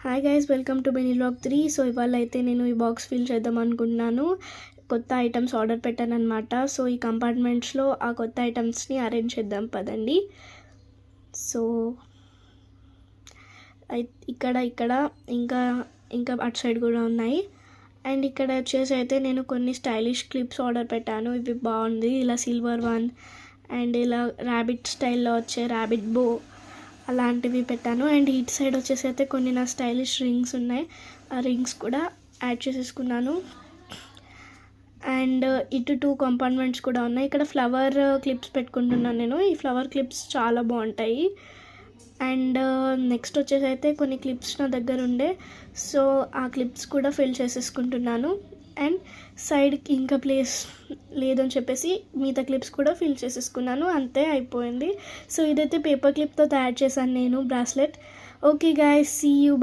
Hi guys, welcome to Benny vlog 3. So ఇవాళ అయితే నేను ఈ బాక్స్ ఫిల్ చేద్దాం అనుకుంటున్నాను. కొత్త ఐటమ్స్ ఆర్డర్ పెట్టాను అనమాట. సో ఈ కంపార్ట్మెంట్స్లో ఆ కొత్త ఐటమ్స్ని అరేంజ్ చేద్దాం పదండి. సో ఇక్కడ ఇంకా ఇంకా అటు సైడ్ కూడా ఉన్నాయి. అండ్ ఇక్కడ వచ్చేసి అయితే నేను కొన్ని స్టైలిష్ క్లిప్స్ ఆర్డర్ పెట్టాను. ఇవి బాగుంది, ఇలా సిల్వర్ వన్ అండ్ ఇలా ర్యాబిట్ స్టైల్లో వచ్చే ర్యాబిట్ బో అలాంటివి పెట్టాను. అండ్ ఇటు సైడ్ వచ్చేసి అయితే కొన్ని నా స్టైలిష్ రింగ్స్ ఉన్నాయి, ఆ రింగ్స్ కూడా యాడ్ చేసేసుకున్నాను. అండ్ ఇటు 2 కంపార్ట్మెంట్స్ కూడా ఉన్నాయి. ఇక్కడ ఫ్లవర్ క్లిప్స్ పెట్టుకుంటున్నాను నేను. ఈ ఫ్లవర్ క్లిప్స్ చాలా బాగుంటాయి. అండ్ నెక్స్ట్ వచ్చేసి అయితే కొన్ని క్లిప్స్ నా దగ్గర ఉండే, సో ఆ క్లిప్స్ కూడా ఫిల్ చేసేసుకుంటున్నాను. అండ్ సైడ్కి ఇంకా ప్లేస్ లేదని చెప్పేసి మిగతా క్లిప్స్ కూడా ఫిల్ చేసేసుకున్నాను. అంతే అయిపోయింది. సో ఇదైతే పేపర్ క్లిప్తో తయారు చేశాను నేను bracelet. Okay guys, see you.